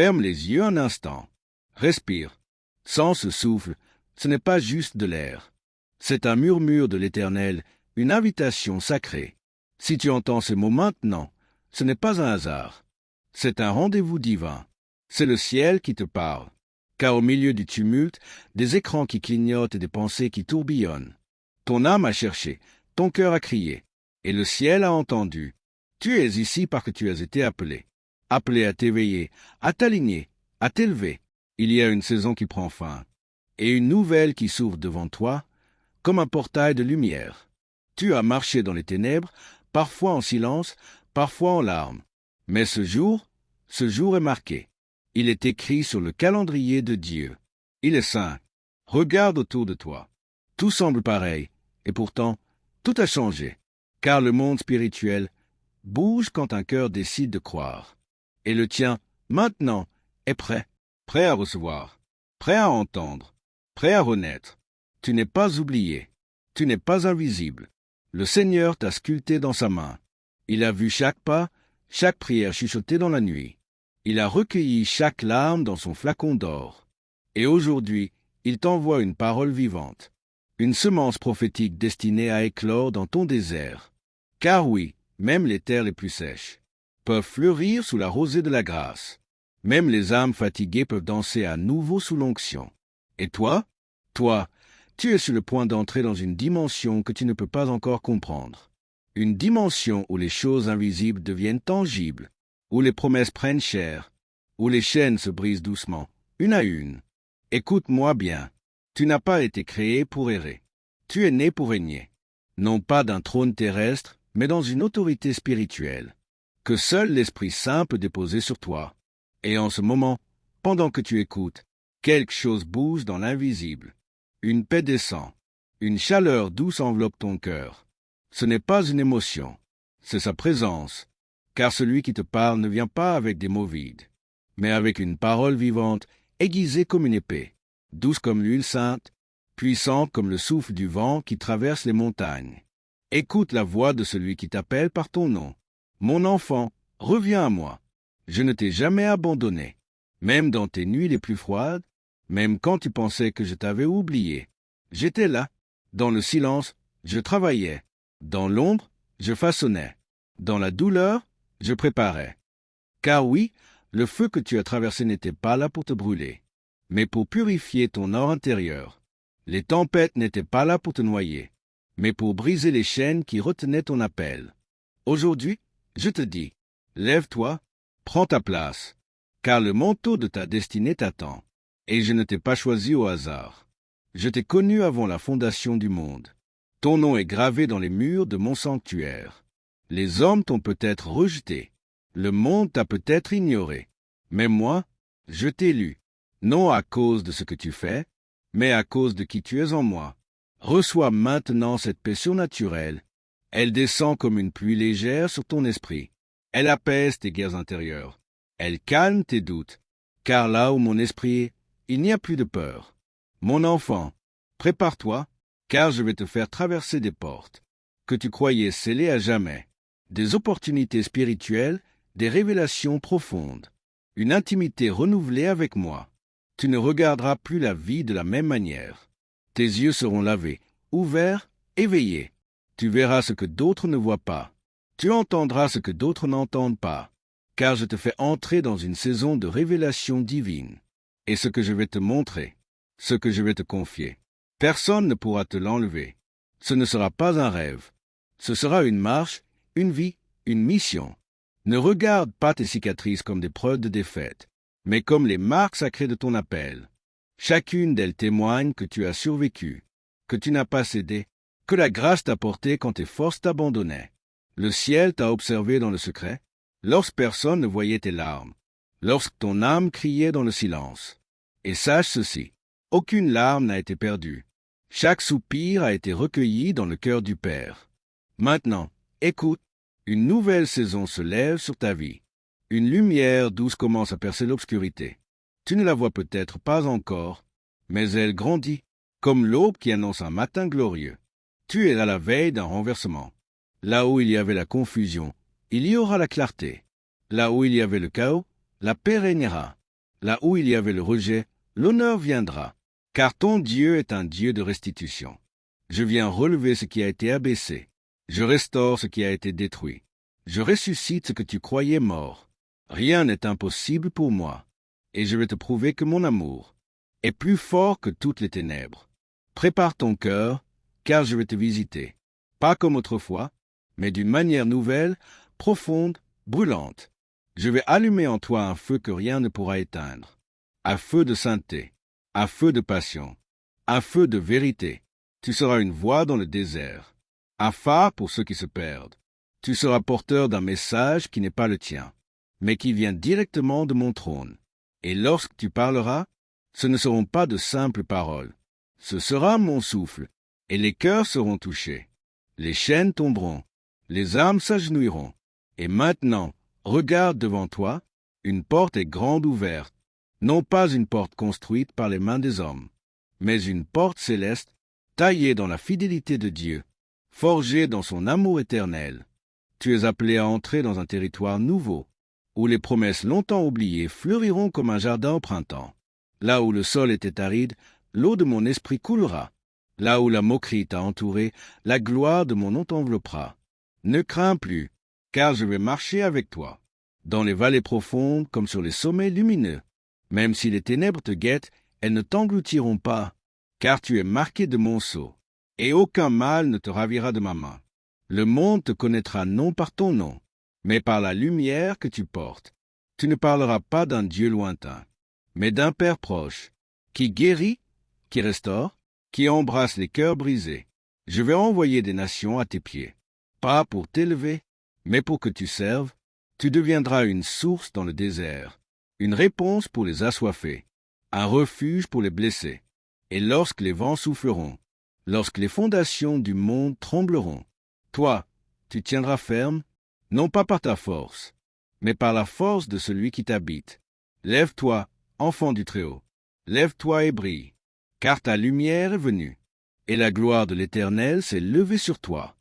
Ferme les yeux un instant. Respire. Sens ce souffle, ce n'est pas juste de l'air. C'est un murmure de l'Éternel, une invitation sacrée. Si tu entends ces mots maintenant, ce n'est pas un hasard. C'est un rendez-vous divin. C'est le ciel qui te parle. Car au milieu du tumulte, des écrans qui clignotent et des pensées qui tourbillonnent. Ton âme a cherché, ton cœur a crié, et le ciel a entendu. Tu es ici parce que tu as été appelé. Appelé à t'éveiller, à t'aligner, à t'élever. Il y a une saison qui prend fin, et une nouvelle qui s'ouvre devant toi, comme un portail de lumière. Tu as marché dans les ténèbres, parfois en silence, parfois en larmes. Mais ce jour est marqué. Il est écrit sur le calendrier de Dieu. Il est saint. Regarde autour de toi. Tout semble pareil, et pourtant, tout a changé. Car le monde spirituel bouge quand un cœur décide de croire. Et le tien, maintenant, est prêt. Prêt à recevoir. Prêt à entendre. Prêt à renaître. Tu n'es pas oublié. Tu n'es pas invisible. Le Seigneur t'a sculpté dans sa main. Il a vu chaque pas, chaque prière chuchotée dans la nuit. Il a recueilli chaque larme dans son flacon d'or. Et aujourd'hui, il t'envoie une parole vivante, une semence prophétique destinée à éclore dans ton désert. Car oui, même les terres les plus sèches peuvent fleurir sous la rosée de la grâce. Même les âmes fatiguées peuvent danser à nouveau sous l'onction. Et toi, tu es sur le point d'entrer dans une dimension que tu ne peux pas encore comprendre. Une dimension où les choses invisibles deviennent tangibles, où les promesses prennent chair, où les chaînes se brisent doucement, une à une. Écoute-moi bien, tu n'as pas été créé pour errer. Tu es né pour régner, non pas d'un trône terrestre, mais dans une autorité spirituelle, que seul l'Esprit Saint peut déposer sur toi. Et en ce moment, pendant que tu écoutes, quelque chose bouge dans l'invisible. Une paix descend, une chaleur douce enveloppe ton cœur. Ce n'est pas une émotion, c'est sa présence, car celui qui te parle ne vient pas avec des mots vides, mais avec une parole vivante, aiguisée comme une épée, douce comme l'huile sainte, puissante comme le souffle du vent qui traverse les montagnes. Écoute la voix de celui qui t'appelle par ton nom. Mon enfant, reviens à moi. Je ne t'ai jamais abandonné, même dans tes nuits les plus froides, même quand tu pensais que je t'avais oublié. J'étais là, dans le silence, je travaillais, dans l'ombre, je façonnais, dans la douleur, je préparais. Car oui, le feu que tu as traversé n'était pas là pour te brûler, mais pour purifier ton or intérieur. Les tempêtes n'étaient pas là pour te noyer, mais pour briser les chaînes qui retenaient ton appel. Aujourd'hui, je te dis, lève-toi, prends ta place, car le manteau de ta destinée t'attend. Et je ne t'ai pas choisi au hasard. Je t'ai connu avant la fondation du monde. Ton nom est gravé dans les murs de mon sanctuaire. Les hommes t'ont peut-être rejeté. Le monde t'a peut-être ignoré. Mais moi, je t'ai élu, non à cause de ce que tu fais, mais à cause de qui tu es en moi. Reçois maintenant cette paix surnaturelle. Elle descend comme une pluie légère sur ton esprit. Elle apaise tes guerres intérieures. Elle calme tes doutes. Car là où mon esprit est, il n'y a plus de peur. Mon enfant, prépare-toi, car je vais te faire traverser des portes que tu croyais scellées à jamais, des opportunités spirituelles, des révélations profondes, une intimité renouvelée avec moi. Tu ne regarderas plus la vie de la même manière. Tes yeux seront lavés, ouverts, éveillés. Tu verras ce que d'autres ne voient pas. Tu entendras ce que d'autres n'entendent pas, car je te fais entrer dans une saison de révélation divine. Et ce que je vais te montrer, ce que je vais te confier, personne ne pourra te l'enlever. Ce ne sera pas un rêve. Ce sera une marche, une vie, une mission. Ne regarde pas tes cicatrices comme des preuves de défaite, mais comme les marques sacrées de ton appel. Chacune d'elles témoigne que tu as survécu, que tu n'as pas cédé, que la grâce t'a porté quand tes forces t'abandonnaient. Le ciel t'a observé dans le secret, lorsque personne ne voyait tes larmes, lorsque ton âme criait dans le silence. Et sache ceci, aucune larme n'a été perdue. Chaque soupir a été recueilli dans le cœur du Père. Maintenant, écoute, une nouvelle saison se lève sur ta vie. Une lumière douce commence à percer l'obscurité. Tu ne la vois peut-être pas encore, mais elle grandit, comme l'aube qui annonce un matin glorieux. Tu es à la veille d'un renversement. Là où il y avait la confusion, il y aura la clarté. Là où il y avait le chaos, la paix régnera. Là où il y avait le rejet, l'honneur viendra, car ton Dieu est un Dieu de restitution. Je viens relever ce qui a été abaissé. Je restaure ce qui a été détruit. Je ressuscite ce que tu croyais mort. Rien n'est impossible pour moi. Et je vais te prouver que mon amour est plus fort que toutes les ténèbres. Prépare ton cœur, car je vais te visiter. Pas comme autrefois, mais d'une manière nouvelle, profonde, brûlante. Je vais allumer en toi un feu que rien ne pourra éteindre. Un feu de sainteté, un feu de passion, un feu de vérité. Tu seras une voix dans le désert, un phare pour ceux qui se perdent. Tu seras porteur d'un message qui n'est pas le tien, mais qui vient directement de mon trône. Et lorsque tu parleras, ce ne seront pas de simples paroles. Ce sera mon souffle, et les cœurs seront touchés. Les chaînes tomberont, les âmes s'agenouilleront. Et maintenant, regarde devant toi, une porte est grande ouverte, non pas une porte construite par les mains des hommes, mais une porte céleste, taillée dans la fidélité de Dieu, forgée dans son amour éternel. Tu es appelé à entrer dans un territoire nouveau, où les promesses longtemps oubliées fleuriront comme un jardin au printemps. Là où le sol était aride, l'eau de mon esprit coulera. Là où la moquerie t'a entouré, la gloire de mon nom t'enveloppera. Ne crains plus, car je vais marcher avec toi, dans les vallées profondes comme sur les sommets lumineux. Même si les ténèbres te guettent, elles ne t'engloutiront pas, car tu es marqué de mon sceau, et aucun mal ne te ravira de ma main. Le monde te connaîtra non par ton nom, mais par la lumière que tu portes. Tu ne parleras pas d'un Dieu lointain, mais d'un Père proche, qui guérit, qui restaure, qui embrasse les cœurs brisés. Je vais envoyer des nations à tes pieds, pas pour t'élever, mais pour que tu serves. Tu deviendras une source dans le désert, une réponse pour les assoiffés, un refuge pour les blessés. Et lorsque les vents souffleront, lorsque les fondations du monde trembleront, toi, tu tiendras ferme, non pas par ta force, mais par la force de celui qui t'habite. Lève-toi, enfant du Très-Haut, lève-toi et brille, car ta lumière est venue, et la gloire de l'Éternel s'est levée sur toi.